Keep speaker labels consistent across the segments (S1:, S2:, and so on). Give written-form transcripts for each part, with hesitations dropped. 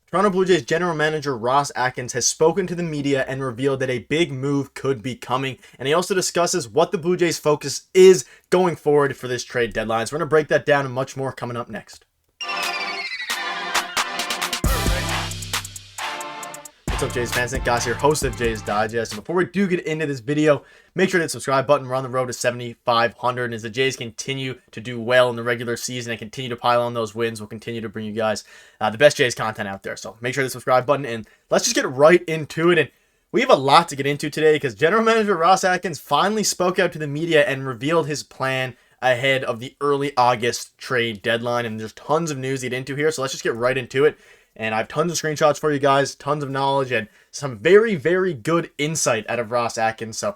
S1: Toronto Blue Jays general manager Ross Atkins has spoken to the media and revealed that a big move could be coming. And he also discusses what the Blue Jays' focus is going forward for this trade deadline. So we're going to break that down and much more coming up next. What's up, Jays fans? Nick Gosse here, host of Jays Digest. And before we do get into this video, make sure to hit the subscribe button. We're on the road to 7,500. And as the Jays continue to do well in the regular season and continue to pile on those wins, we'll continue to bring you guys the best Jays content out there. So make sure to hit the subscribe button, and let's just get right into it. And we have a lot to get into today because General Manager Ross Atkins finally spoke out to the media and revealed his plan ahead of the early August trade deadline. And there's tons of news to get into here, so let's just get right into it. And I have tons of screenshots for you guys, tons of knowledge, and some very, very good insight out of Ross Atkins. So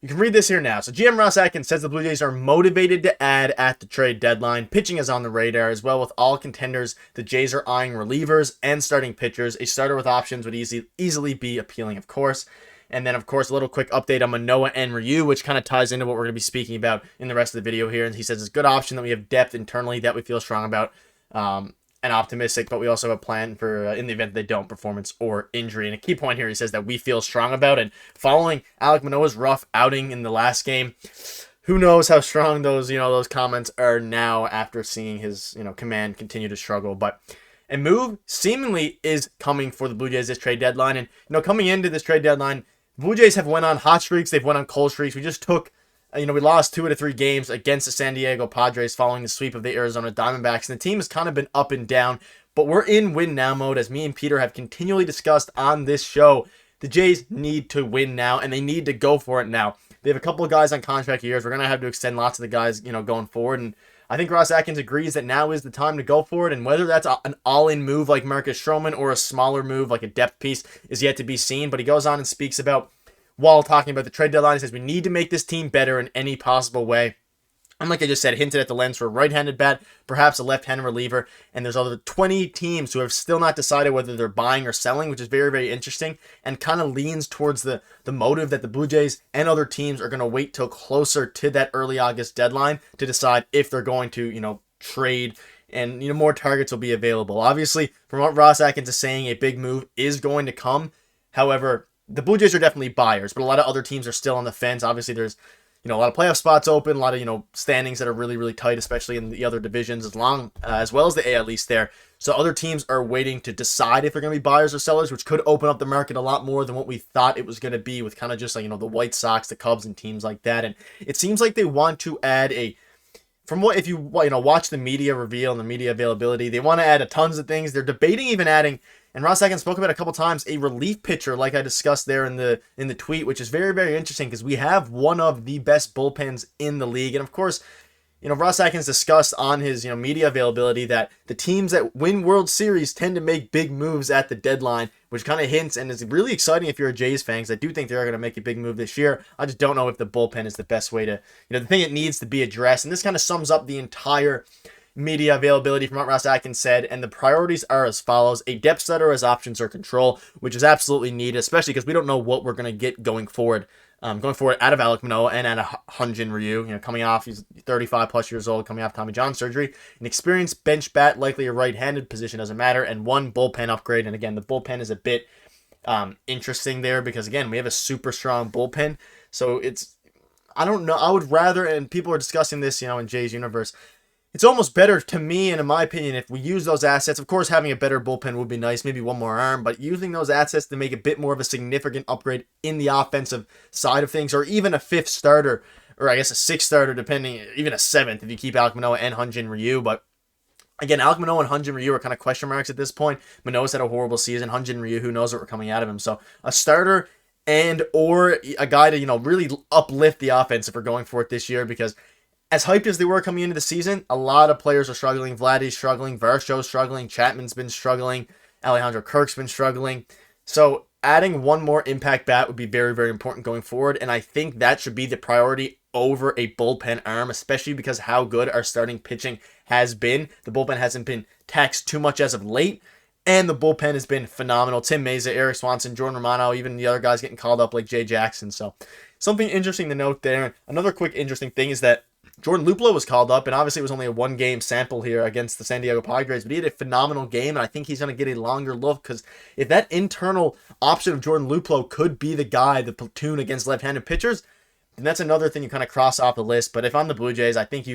S1: you can read this here now. So GM Ross Atkins says the Blue Jays are motivated to add at the trade deadline. Pitching is on the radar as well with all contenders. The Jays are eyeing relievers and starting pitchers. A starter with options would easily be appealing, of course. And then, of course, a little quick update on Manoah and Ryu, which kind of ties into what we're going to be speaking about in the rest of the video here. And he says it's a good option that we have depth internally that we feel strong about. And optimistic, but we also have a plan for in the event they don't, performance or injury. And a key point here, he says that we feel strong about. And following Alek Manoah's rough outing in the last game, who knows how strong those comments are now after seeing his command continue to struggle. But a move seemingly is coming for the Blue Jays this trade deadline. And coming into this trade deadline, Blue Jays have went on hot streaks, they've went on cold streaks. We just took we lost 2 out of 3 games against the San Diego Padres following the sweep of the Arizona Diamondbacks. And the team has kind of been up and down, but we're in win now mode. As me and Peter have continually discussed on this show, the Jays need to win now, and they need to go for it now. They have a couple of guys on contract years. We're going to have to extend lots of the guys, going forward. And I think Ross Atkins agrees that now is the time to go for it. And whether that's an all-in move like Marcus Stroman or a smaller move like a depth piece is yet to be seen. But he goes on and speaks about, while talking about the trade deadline, he says we need to make this team better in any possible way. And like I just said, hinted at the lens for a right-handed bat, perhaps a left-handed reliever. And there's other 20 teams who have still not decided whether they're buying or selling, which is very, very interesting and kind of leans towards the motive that the Blue Jays and other teams are going to wait till closer to that early August deadline to decide if they're going to, trade, and, more targets will be available. Obviously, from what Ross Atkins is saying, a big move is going to come. However, the Blue Jays are definitely buyers, but a lot of other teams are still on the fence. Obviously, there's a lot of playoff spots open, a lot of standings that are really, really tight, especially in the other divisions, as well as the AL East there. So other teams are waiting to decide if they're going to be buyers or sellers, which could open up the market a lot more than what we thought it was going to be with kind of just the White Sox, the Cubs, and teams like that. And it seems like they want to add if you watch the media reveal and the media availability, they want to add tons of things. They're debating even adding, and Ross Atkins spoke about a couple times, a relief pitcher, like I discussed there in the tweet, which is very, very interesting because we have one of the best bullpens in the league. And of course, Ross Atkins discussed on his media availability that the teams that win World Series tend to make big moves at the deadline, which kind of hints and is really exciting if you're a Jays fan, because I do think they are going to make a big move this year. I just don't know if the bullpen is the best way to, the thing that needs to be addressed. And this kind of sums up the entire media availability from what Ross Atkins said, and the priorities are as follows: a depth starter as options or control, which is absolutely needed, especially because we don't know what we're going to get going forward out of Alek Manoah and out of Hyun-Jin Ryu. Coming off, he's 35 plus years old, coming off Tommy John surgery. An experienced bench bat, likely a right-handed position, doesn't matter, and one bullpen upgrade. And again, the bullpen is a bit interesting there because, again, we have a super strong bullpen. So I don't know, I would rather, and people are discussing this, in Jay's universe, it's almost better to me, and in my opinion, if we use those assets. Of course, having a better bullpen would be nice, maybe one more arm, but using those assets to make a bit more of a significant upgrade in the offensive side of things, or even a 5th starter, or I guess a 6th starter, depending, even a 7th if you keep Alek Manoah and Hyun-Jin Ryu. But again, Alek Manoah and Hyun-Jin Ryu are kind of question marks at this point. Manoah's had a horrible season. Hyun-Jin Ryu, who knows what we're coming out of him. So a starter or a guy to really uplift the offense if we're going for it this year, because as hyped as they were coming into the season, a lot of players are struggling. Vladdy's struggling, Varsho's struggling, Chapman's been struggling, Alejandro Kirk's been struggling. So adding one more impact bat would be very, very important going forward, and I think that should be the priority over a bullpen arm, especially because how good our starting pitching has been. The bullpen hasn't been taxed too much as of late, and the bullpen has been phenomenal. Tim Meza, Eric Swanson, Jordan Romano, even the other guys getting called up like Jay Jackson. So something interesting to note there. Another quick interesting thing is that Jordan Luplow was called up, and obviously it was only a 1-game sample here against the San Diego Padres, but he had a phenomenal game, and I think he's going to get a longer look, because if that internal option of Jordan Luplow could be the guy, the platoon against left-handed pitchers, then that's another thing you kind of cross off the list. But if I'm the Blue Jays, I think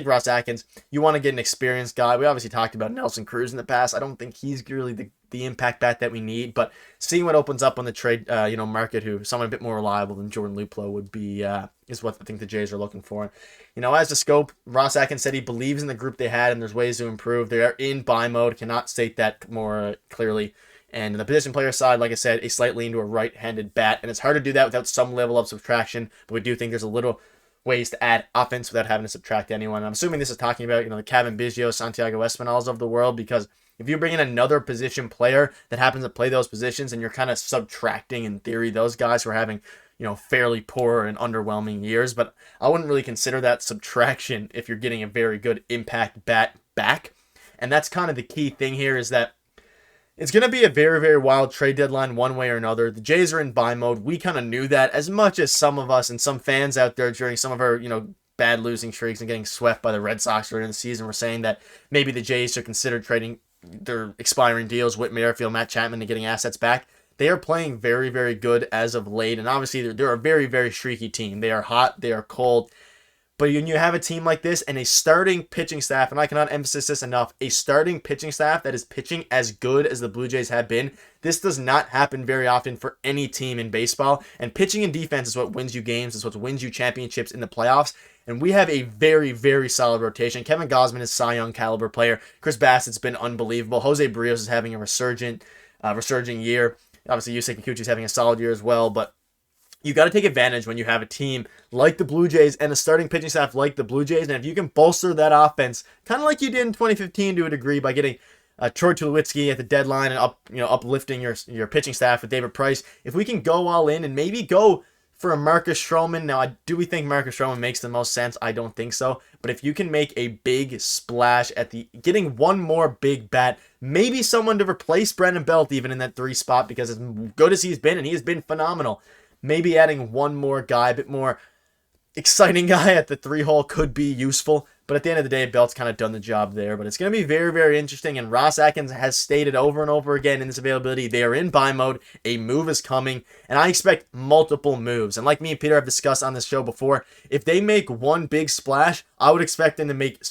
S1: Ross Atkins, you want to get an experienced guy. We obviously talked about Nelson Cruz in the past. I don't think he's really the impact bat that we need, but seeing what opens up on the trade market, who someone a bit more reliable than Jordan Luplow would be, is what I think the Jays are looking for. As the scope, Ross Atkins said he believes in the group they had and there's ways to improve. They are in buy mode, cannot state that more clearly. And the position player side, like I said, a slight lean to a right-handed bat, and it's hard to do that without some level of subtraction, but we do think there's a little ways to add offense without having to subtract anyone. I'm assuming this is talking about, the Kevin Biggio, Santiago Espinals of the world, because if you bring in another position player that happens to play those positions, and you're kind of subtracting, in theory, those guys who are having, fairly poor and underwhelming years, but I wouldn't really consider that subtraction if you're getting a very good impact bat back. And that's kind of the key thing here, is that it's going to be a very, very wild trade deadline one way or another. The Jays are in buy mode. We kind of knew that, as much as some of us and some fans out there during some of our, bad losing streaks and getting swept by the Red Sox during the season were saying that maybe the Jays should consider trading their expiring deals, Whit Merrifield, Matt Chapman, and getting assets back. They are playing very, very good as of late, and obviously they're a very, very streaky team. They are hot, they are cold. But when you have a team like this and a starting pitching staff, and I cannot emphasize this enough, a starting pitching staff that is pitching as good as the Blue Jays have been, this does not happen very often for any team in baseball. And pitching and defense is what wins you games, is what wins you championships in the playoffs. And we have a very, very solid rotation. Kevin Gausman is Cy Young caliber player. Chris Bassett's been unbelievable. Jose Barrios is having a resurging year. Obviously, Yusei Kikuchi is having a solid year as well, but you got to take advantage when you have a team like the Blue Jays and a starting pitching staff like the Blue Jays. And if you can bolster that offense, kind of like you did in 2015 to a degree by getting Troy Tulowitzki at the deadline and uplifting your pitching staff with David Price, if we can go all in and maybe go for a Marcus Stroman. Now, do we think Marcus Stroman makes the most sense? I don't think so. But if you can make a big splash at getting one more big bat, maybe someone to replace Brendan Belt even in that 3 spot, because as good as he's been, and he has been phenomenal, maybe adding one more guy, a bit more exciting guy at the 3 hole could be useful. But at the end of the day, Belt's kind of done the job there. But it's going to be very, very interesting. And Ross Atkins has stated over and over again in this availability, they are in buy mode. A move is coming. And I expect multiple moves. And like me and Peter have discussed on this show before, if they make one big splash, I would expect them to make,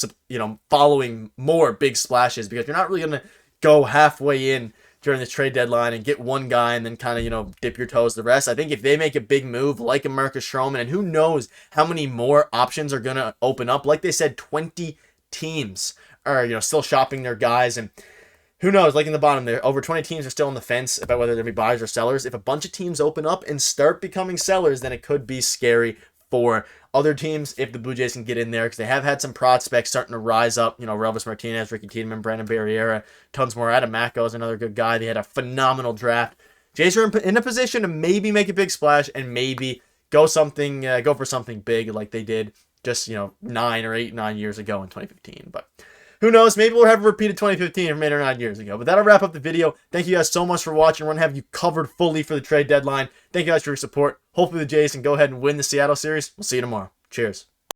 S1: following more big splashes. Because you're not really going to go halfway in during the trade deadline and get one guy and then kind of, dip your toes the rest. I think if they make a big move like a Marcus Stroman, and who knows how many more options are going to open up. Like they said, 20 teams are, still shopping their guys. And who knows, like in the bottom there, over 20 teams are still on the fence about whether they'll be buyers or sellers. If a bunch of teams open up and start becoming sellers, then it could be scary for other teams if the Blue Jays can get in there, because they have had some prospects starting to rise up. Relvis Martinez, Ricky Tiedemann, Brandon Barriera, tons more. Adam Macko is another good guy. They had a phenomenal draft. Jays are in a position to maybe make a big splash and maybe go for something big like they did just 9 years ago in 2015. But who knows? Maybe we'll have a repeated 2015 from 8 or 9 years ago. But that'll wrap up the video. Thank you guys so much for watching. We're going to have you covered fully for the trade deadline. Thank you guys for your support. Hopefully the Jays can go ahead and win the Seattle series. We'll see you tomorrow. Cheers.